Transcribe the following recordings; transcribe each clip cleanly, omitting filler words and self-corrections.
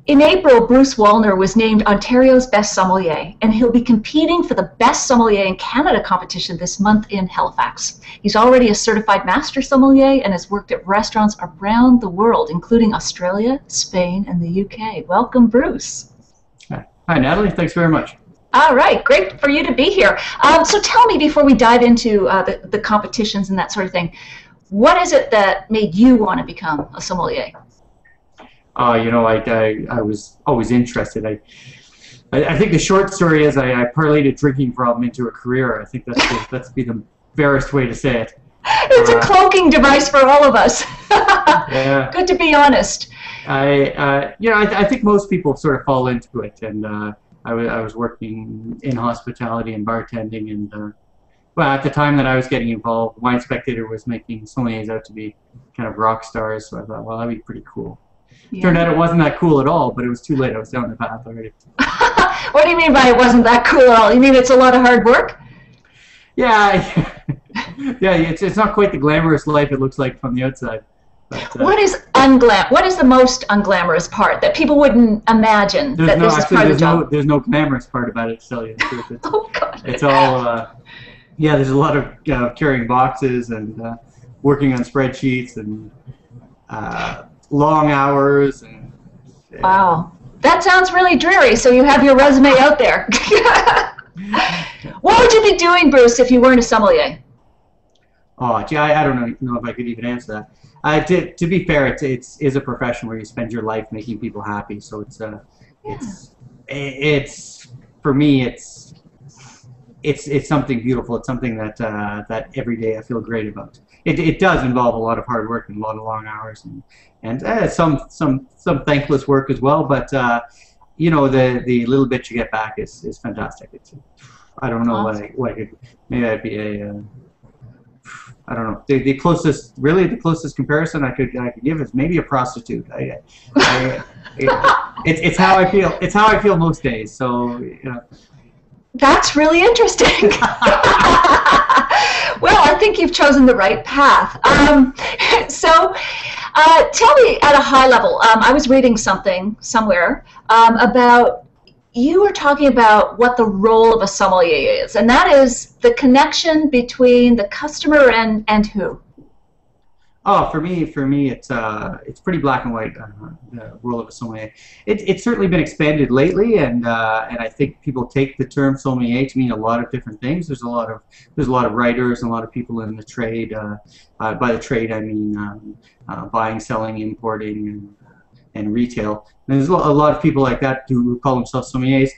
In April, Bruce Wallner was named Ontario's Best Sommelier, and he'll be competing for the Best Sommelier in Canada competition this month in Halifax. He's already a certified master sommelier and has worked at restaurants around the world, including Australia, Spain, and the UK. Welcome, Bruce. Hi, Natalie. Thanks very much. All right, great for you to be here. So tell me, before we dive into the competitions and that sort of thing, what is it that made you want to become a sommelier? You know, I was always interested. I think the short story is I parlayed a drinking problem into a career. I think that's be the fairest way to say it. It's a cloaking device for all of us. Yeah. Good to be honest. I think most people sort of fall into it, and I was working in hospitality and bartending, and well, at the time that I was getting involved, Wine Spectator was making sommeliers out to be kind of rock stars. So I thought, well, that'd be pretty cool. Yeah. Turned out it wasn't that cool at all, but it was too late. I was down the path already. What do you mean by it wasn't that cool at all? You mean it's a lot of hard work? Yeah, yeah. It's not quite the glamorous life it looks like from the outside. But, what is the most unglamorous part that people wouldn't imagine that this is part of the job? There's no glamorous part about it, to tell you the truth. Oh God. It's all yeah. There's a lot of carrying boxes and working on spreadsheets and long hours. And, wow, that sounds really dreary. So you have your resume out there. What would you be doing, Bruce, if you weren't a sommelier? Oh, gee, I don't know if I could even answer that. To be fair, it is a profession where you spend your life making people happy. So it's for me, it's something beautiful. It's something that every day I feel great about. It does involve a lot of hard work and a lot of long hours and some thankless work as well. But you know, the little bit you get back is fantastic. I don't know what I could. Maybe I'd be a I don't know. The closest comparison I could give is maybe a prostitute. It's how I feel. It's how I feel most days. So you know. That's really interesting. Well, I think you've chosen the right path. So tell me at a high level, I was reading something somewhere about, you were talking about what the role of a sommelier is, and that is the connection between the customer and who? Oh, for me, it's pretty black and white. The role of a sommelier. It's certainly been expanded lately, and I think people take the term sommelier to mean a lot of different things. There's a lot of writers and a lot of people in the trade. By the trade, I mean buying, selling, importing, and retail. And there's a lot of people like that who call themselves sommeliers.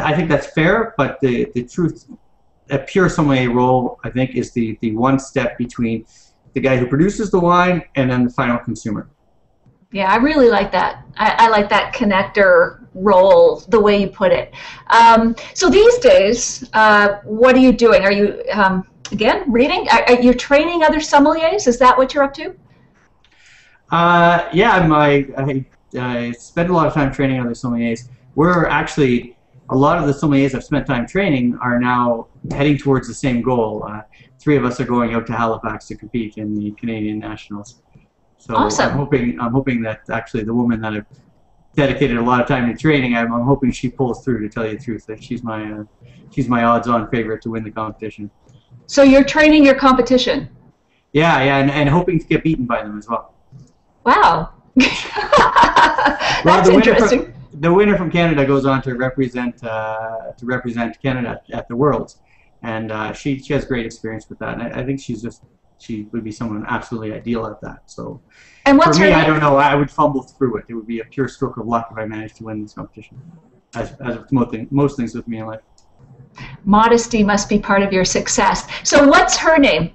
I think that's fair, but the truth, a pure sommelier role, I think, is the one step between the guy who produces the wine and then the final consumer. Yeah, I really like that. I like that connector role, the way you put it. So these days, what are you doing? Are you, again, reading? Are you training other sommeliers? Is that what you're up to? Yeah, I spend a lot of time training other sommeliers. We're actually, a lot of the sommeliers I've spent time training are now heading towards the same goal. 3 of us are going out to Halifax to compete in the Canadian Nationals. So awesome. I'm hoping that actually the woman that I've dedicated a lot of time to training, I'm hoping she pulls through, to tell you the truth. That she's my odds-on favorite to win the competition. So you're training your competition? Yeah, and hoping to get beaten by them as well. Wow. That's interesting. The winner from Canada goes on to represent Canada at the Worlds, and she has great experience with that. And I think she would be someone absolutely ideal at that. So and what's for me, her name? I don't know. I would fumble through it. It would be a pure stroke of luck if I managed to win this competition. As with most things with me in life. Modesty must be part of your success. So what's her name?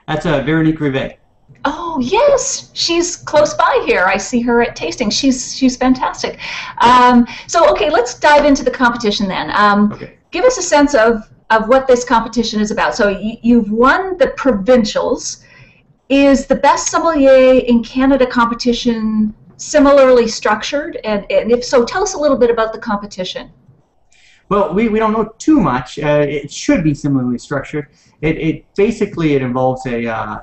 That's Veronique Rivet. Oh yes, she's close by here. I see her at tasting. She's fantastic. So okay, let's dive into the competition then. Okay. Give us a sense of what this competition is about. So you've won the provincials. Is the Best Sommelier in Canada competition similarly structured? And if so, tell us a little bit about the competition. Well, we don't know too much. It should be similarly structured. It basically involves a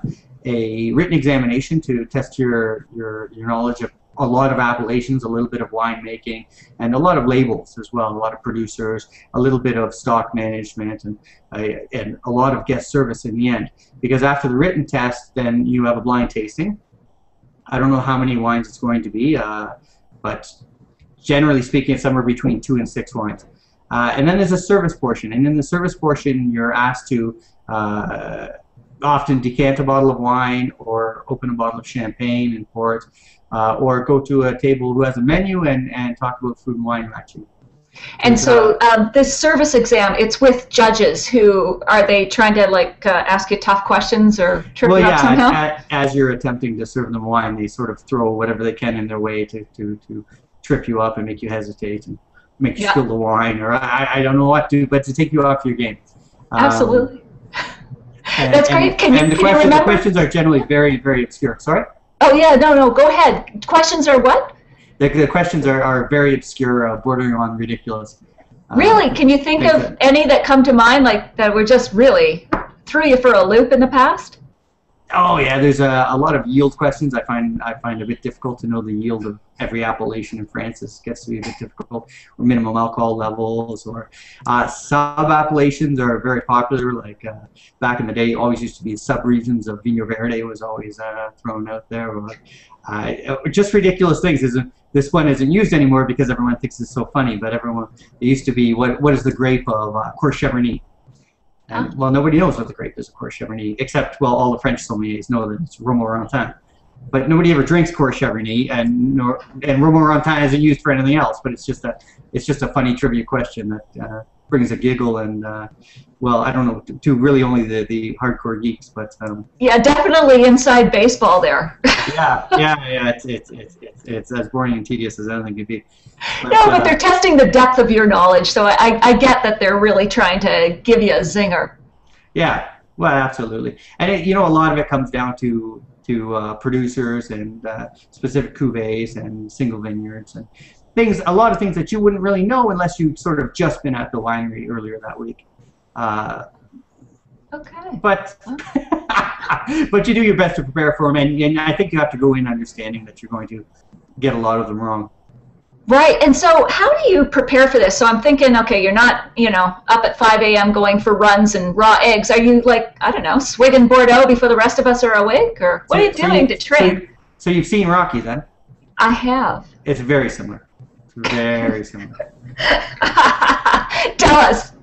written examination to test your knowledge a lot of appellations, a little bit of winemaking, and a lot of labels as well, a lot of producers, a little bit of stock management, and a lot of guest service in the end. Because after the written test, then you have a blind tasting. I don't know how many wines it's going to be, but generally speaking, it's somewhere between 2 and 6 wines. And then there's a service portion, and in the service portion, you're asked to often decant a bottle of wine or open a bottle of champagne and pour it, or go to a table who has a menu and talk about food and wine actually. And so this service exam, it's with judges who, are they trying to like ask you tough questions or trip you up somehow? As you're attempting to serve them wine, they sort of throw whatever they can in their way to trip you up and make you hesitate and make you spill the wine, or I don't know what to do, but to take you off your game. Absolutely. That's great. The questions are generally very, very obscure. Sorry? Oh, yeah, no, go ahead. Questions are what? The questions are very obscure, bordering on ridiculous. Really? Can you think of any that come to mind, like that were just really threw you for a loop in the past? Oh yeah, there's a lot of yield questions. I find a bit difficult to know the yield of every appellation in France. This gets to be a bit difficult. Or minimum alcohol levels, or sub-appellations are very popular. Like back in the day, always used to be sub-regions of Vinho Verde was always thrown out there. Or just ridiculous things. This one isn't used anymore because everyone thinks it's so funny. But it used to be what is the grape of Courcheverny? And, well, nobody knows what the grape is, of course, Courcheverny, except, well, all the French sommeliers know that it's Romorantin. But nobody ever drinks Courcheverny, and Romorantin isn't used for anything else. But it's just a funny trivia question that brings a giggle, and well, I don't know, to really only the hardcore geeks, but yeah, definitely inside baseball there. yeah, it's as boring and tedious as anything could be. But they're testing the depth of your knowledge, so I get that they're really trying to give you a zinger. Yeah, well, absolutely, and a lot of it comes down to producers and specific cuvées and single vineyards and things. A lot of things that you wouldn't really know unless you've sort of just been at the winery earlier that week. Okay. But but you do your best to prepare for them, and I think you have to go in understanding that you're going to get a lot of them wrong. Right, and so how do you prepare for this? So I'm thinking, okay, you're not, up at 5 a.m. going for runs and raw eggs. Are you like, I don't know, swigging Bordeaux before the rest of us are awake? Or what are you doing to train? So you've seen Rocky then? I have. It's very similar. It's very similar. Tell us.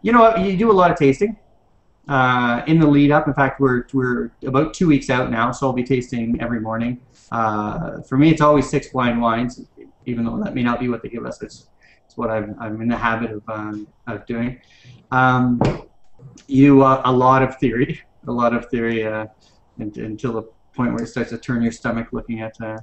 You do a lot of tasting in the lead up. In fact, we're about 2 weeks out now, so I'll be tasting every morning. For me, it's always 6 blind wines, even though that may not be what they give us. It's what I'm in the habit of doing. You a lot of theory, until the point where it starts to turn your stomach looking at the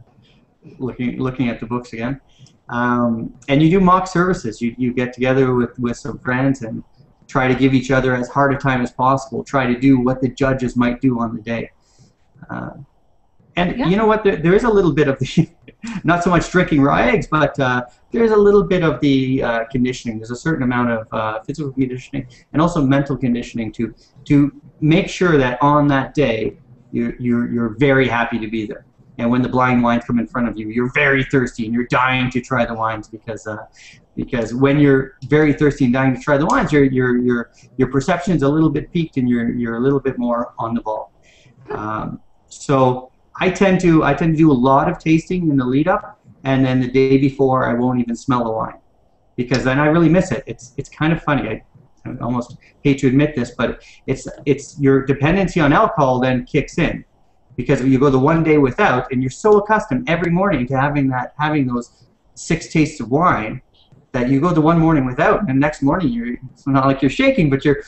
books again. And you do mock services. You get together with some friends and try to give each other as hard a time as possible. Try to do what the judges might do on the day. And you know what? There is a little bit of the, not so much drinking raw eggs, but there's a little bit of the conditioning. There's a certain amount of physical conditioning and also mental conditioning to make sure that on that day you're very happy to be there. And when the blind wines come in front of you, you're very thirsty and you're dying to try the wines because when you're very thirsty and dying to try the wines, your perception's a little bit peaked and you're a little bit more on the ball. So I tend to do a lot of tasting in the lead up, and then the day before I won't even smell the wine, because then I really miss it. It's kind of funny. I almost hate to admit this, but it's your dependency on alcohol then kicks in, because you go the one day without, and you're so accustomed every morning to having those 6 tastes of wine, that you go the one morning without, and the next morning it's not like you're shaking, but you're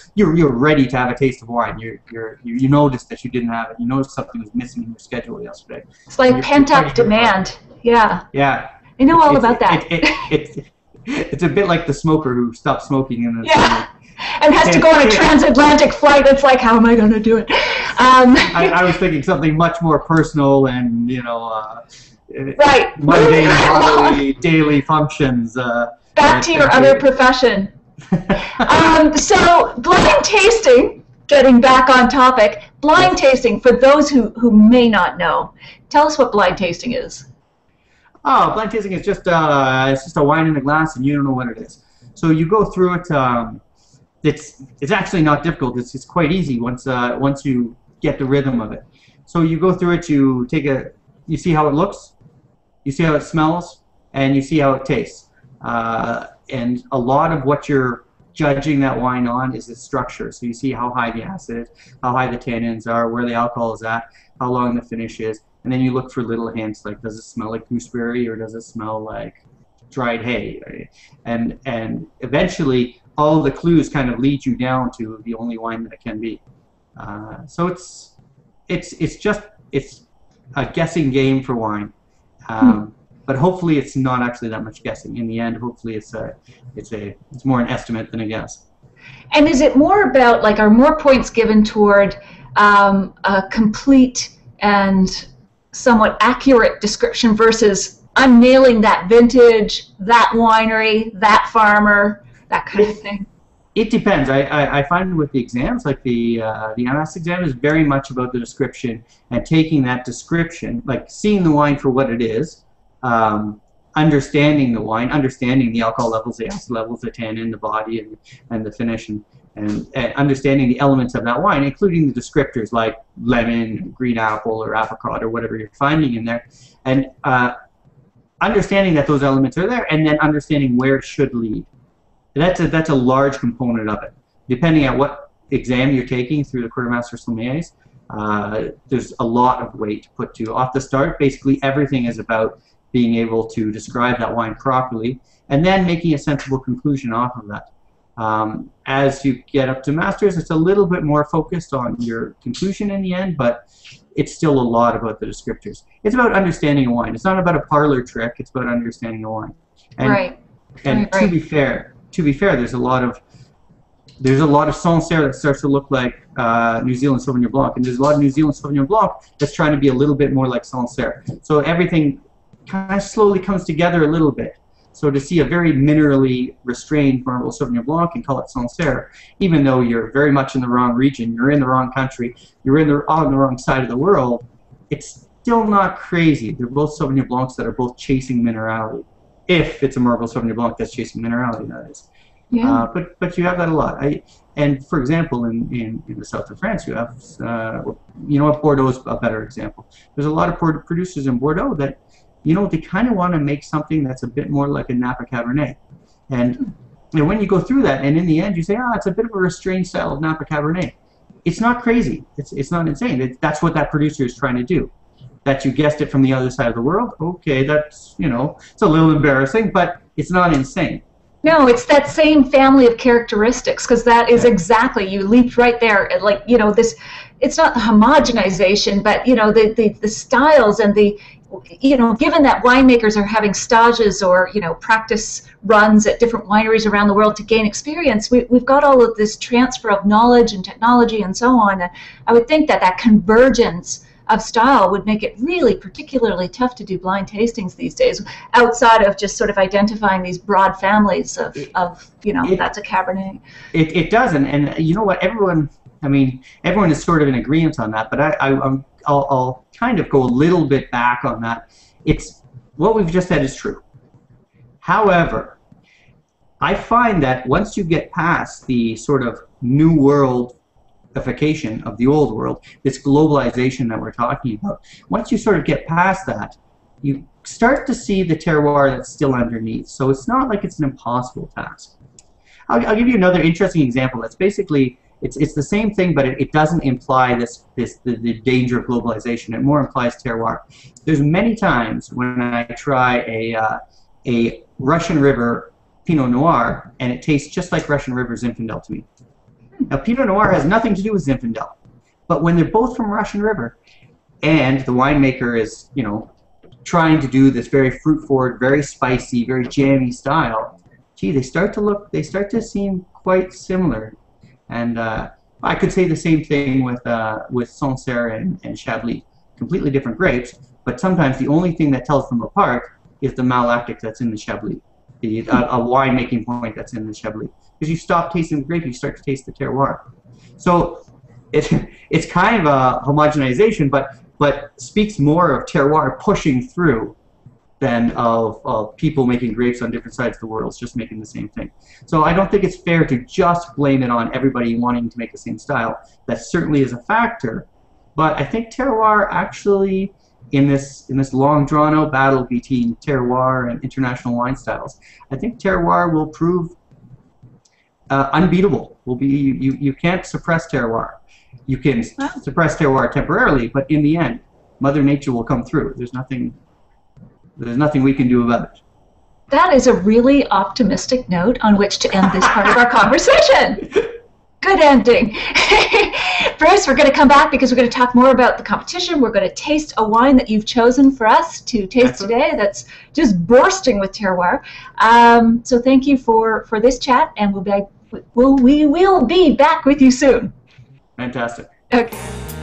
ready to have a taste of wine. You notice that you didn't have it. You notice something was missing in your schedule yesterday. It's like pent-up demand. Yeah. Yeah. I know all about that. It's a bit like the smoker who stopped smoking and has to go on a transatlantic flight. It's like, how am I going to do it? I was thinking something much more personal and right. mundane, bodily, daily functions. Back to your other profession. So blind tasting, getting back on topic, blind tasting, for those who may not know, tell us what blind tasting is. Oh, blind tasting is just it's just a wine in a glass, and you don't know what it is. So you go through it. It's actually not difficult. It's quite easy once you get the rhythm of it. So you go through it. You see how it looks, you see how it smells, and you see how it tastes. And a lot of what you're judging that wine on is its structure. So you see how high the acid is, how high the tannins are, where the alcohol is at, how long the finish is, and then you look for little hints like, does it smell like gooseberry or does it smell like dried hay? Right? And eventually all the clues kind of lead you down to the only wine that it can be. So it's a guessing game for wine. But hopefully it's not actually that much guessing. In the end, hopefully it's more an estimate than a guess. And is it more about, like, are more points given toward a complete and somewhat accurate description versus I'm nailing that vintage, that winery, that farmer, that kind of thing? It depends. I find with the exams, like the MS exam, is very much about the description and taking that description, like seeing the wine for what it is, understanding the wine, understanding the alcohol levels, the acid levels, the tannin, the body, and the finish, and understanding the elements of that wine, including the descriptors like lemon, green apple, or apricot, or whatever you're finding in there, and understanding that those elements are there, and then understanding where it should lead. That's a large component of it. Depending on what exam you're taking through the Quartermaster Sommeliers, there's a lot of weight to put to. Off the start, basically everything is about being able to describe that wine properly, and then making a sensible conclusion off of that. As you get up to Masters, it's a little bit more focused on your conclusion in the end, but it's still a lot about the descriptors. It's about understanding a wine. It's not about a parlor trick. It's about understanding a wine. And, right. And right. To be fair, there's a lot of Sancerre that starts to look like New Zealand Sauvignon Blanc, and there's a lot of New Zealand Sauvignon Blanc that's trying to be a little bit more like Sancerre. So everything kind of slowly comes together a little bit. So to see a very minerally restrained Marble Sauvignon Blanc and call it Sancerre, even though you're very much in the wrong region, you're in the wrong country, you're on the wrong side of the world, it's still not crazy. They're both Sauvignon Blancs that are both chasing minerality. If it's a Marble Sauvignon Blanc that's chasing minerality, that is. Yeah. But you have that a lot. And for example, in the south of France, you have, you know what, Bordeaux is a better example. There's a lot of producers in Bordeaux that, you know, they kind of want to make something that's a bit more like a Napa Cabernet. And when you go through that, and in the end you say, it's a bit of a restrained style of Napa Cabernet. It's not crazy. It's not insane. That's what that producer is trying to do. That you guessed it from the other side of the world, okay, that's, you know, it's a little embarrassing, but it's not insane. No, it's that same family of characteristics, because that is exactly, you leaped right there, like, you know, this, it's not the homogenization, but, you know, the styles and the, you know, given that winemakers are having stages or, you know, practice runs at different wineries around the world to gain experience, we've got all of this transfer of knowledge and technology and so on. And I would think that that convergence of style would make it really particularly tough to do blind tastings these days, outside of just sort of identifying these broad families of you know, that's a Cabernet. It does, and you know what, everyone is sort of in agreement on that, but I'll kind of go a little bit back on that. It's what we've just said is true. However, I find that once you get past the sort of new world of the old world, this globalization that we're talking about, once you sort of get past that, you start to see the terroir that's still underneath. So it's not like it's an impossible task. I'll give you another interesting example. That's basically, it's the same thing, but it doesn't imply the danger of globalization. It more implies terroir. There's many times when I try a Russian River Pinot Noir, and it tastes just like Russian River Zinfandel to me. Now, Pinot Noir has nothing to do with Zinfandel, but when they're both from Russian River, and the winemaker is, you know, trying to do this very fruit-forward, very spicy, very jammy style, gee, they start to seem quite similar. And I could say the same thing with Sancerre and Chablis, completely different grapes, but sometimes the only thing that tells them apart is the malolactic that's in the Chablis, a wine-making point that's in the Chablis. Because you stop tasting the grape, you start to taste the terroir. So it's kind of a homogenization, but speaks more of terroir pushing through than of people making grapes on different sides of the world, just making the same thing. So I don't think it's fair to just blame it on everybody wanting to make the same style. That certainly is a factor, but I think terroir actually, in this long drawn out battle between terroir and international wine styles, I think terroir will prove unbeatable. Will be you can't suppress terroir. You can suppress terroir temporarily, but in the end, Mother Nature will come through. There's nothing we can do about it. That is a really optimistic note on which to end this part of our conversation. Good ending. Bruce, we're going to come back because we're going to talk more about the competition. We're going to taste a wine that you've chosen for us to taste today that's just bursting with terroir. So thank you for this chat, and we will be back with you soon. Fantastic. Okay.